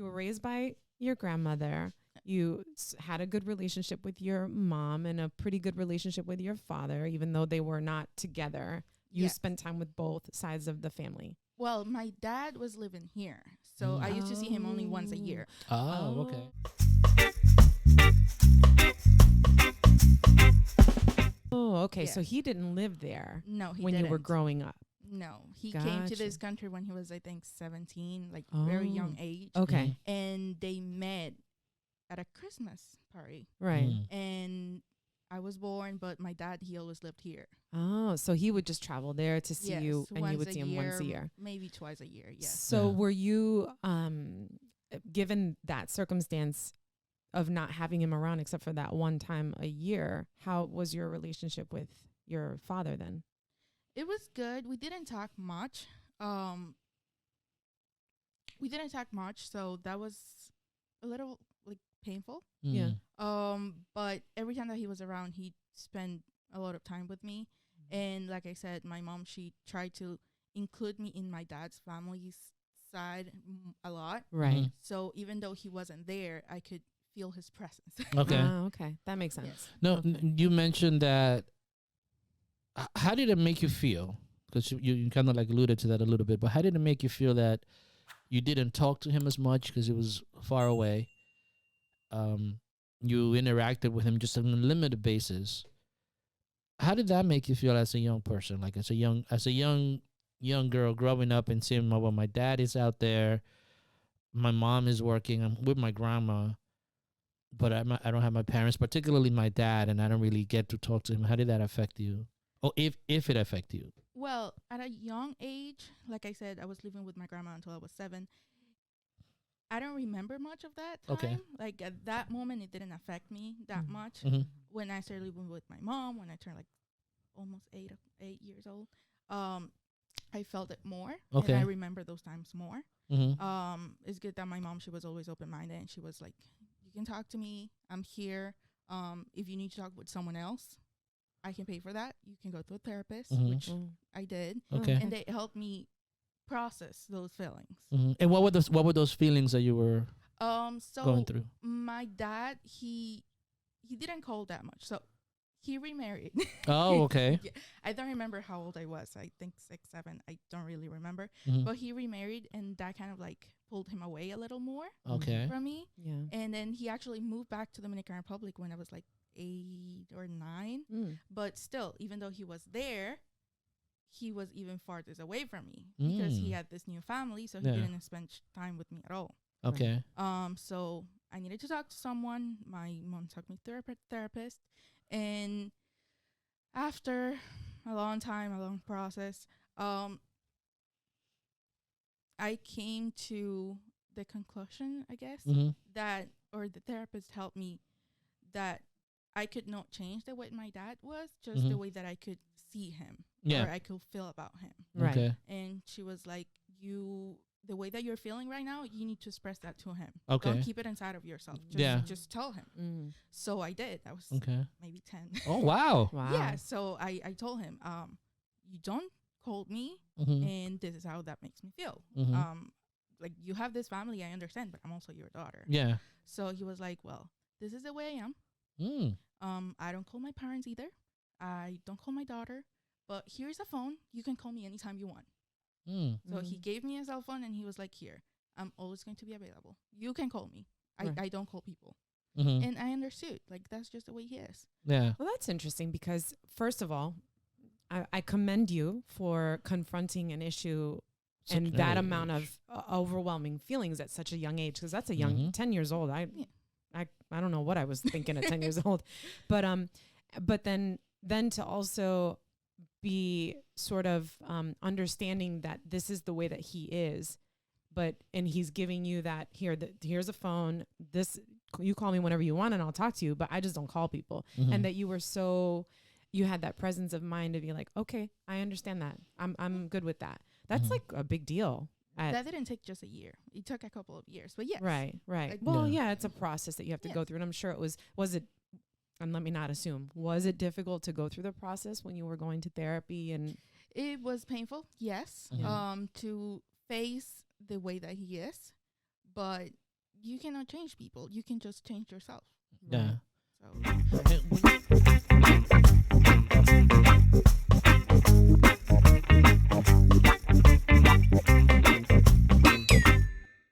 you were raised by your grandmother. You had a good relationship with your mom and a pretty good relationship with your father, even though they were not together. You spent time with both sides of the family. Well, my dad was living here, so I used to see him only once a year. Oh, okay. Oh, okay. Yeah. So he didn't live there No, he when didn't. you were growing up. No, he came to this Gotcha. country when he was, I think, 17, like very young age. Okay. And they met at a Christmas party. Right. And I was born, but my dad, he always lived here. Oh, so he would just travel there to see you, and you would see him once a year. Maybe twice a year, yes. So were you, given that circumstance of not having him around except for that one time a year, how was your relationship with your father then? It was good. We didn't talk much. So that was a little like painful. Yeah. But every time that he was around, he spent a lot of time with me. And like I said, my mom, she tried to include me in my dad's family's side a lot. Right. So even though he wasn't there, I could feel his presence. Okay. Okay. That makes sense. Yes. No, Okay. you mentioned that. How did it make you feel? Because you kind of like alluded to that a little bit, but how did it make you feel that you didn't talk to him as much because he was far away? You interacted with him just on a limited basis. How did that make you feel as a young person? Like as a young girl growing up and seeing, well, my dad is out there, my mom is working, I'm with my grandma, but I don't have my parents, particularly my dad, and I don't really get to talk to him. How did that affect you? Or if it affected you? Well, at a young age, like I said, I was living with my grandma until I was 7. I don't remember much of that time. Okay. Like at that moment, it didn't affect me that much. Mm-hmm. When I started living with my mom, when I turned like almost 8 years old, I felt it more. Okay. And I remember those times more. Mm-hmm. It's good that my mom, she was always open-minded, and she was like, you can talk to me. I'm here. If you need to talk with someone else, I can pay for that. You can go to a therapist, Mhm. which I did. Okay. And they helped me process those feelings. Mm-hmm. And what were those feelings that you were So going through? my dad, he didn't call that much. So he remarried. Oh, okay. Yeah, I don't remember how old I was. I think 6, 7. I don't really remember. Mhm. But he remarried, and that kind of like pulled him away a little more Okay. from me. Yeah. And then he actually moved back to Dominican Republic when I was like 8 or 9. But still, even though he was there, he was even farther away from me because he had this new family, so he didn't spend time with me at all. Okay. So I needed to talk to someone. My mom took me to a therapist, and after a long time, a long process, I came to the conclusion, I guess, that, or the therapist helped me, that I could not change the way my dad was, just the way that I could see him, or I could feel about him. Right. Okay. And she was like, the way that you're feeling right now, you need to express that to him. Okay. Don't keep it inside of yourself. Just tell him. So I did. I was maybe 10. Oh, wow. Wow. Yeah. So I told him, you don't call me, and this is how that makes me feel. Like, you have this family, I understand, but I'm also your daughter. Yeah. So he was like, well, this is the way I am. I don't call my parents either. I don't call my daughter, but here's a phone. You can call me anytime you want. So he gave me a cell phone, and he was like, here, I'm always going to be available. You can call me. I don't call people. And I understood. Like, that's just the way he is. Yeah. Well, that's interesting because, first of all, I commend you for confronting an issue and that amount of overwhelming feelings at such a young age, because that's a young 10 years old. I don't know what I was thinking at 10 years old, but then to also be sort of understanding that this is the way that he is, and he's giving you that here's a phone, you call me whenever you want and I'll talk to you, but I just don't call people. And that you had that presence of mind to be like, okay, I understand that. I'm good with that. That's like a big deal. That didn't take just a year. It took a couple of years, but yes. Right. Like, Well, yeah, it's a process that you have to go through. And I'm sure was it, and let me not assume, was it difficult to go through the process when you were going to therapy? And it was painful, yes, to face the way that he is. But you cannot change people. You can just change yourself. Yeah. So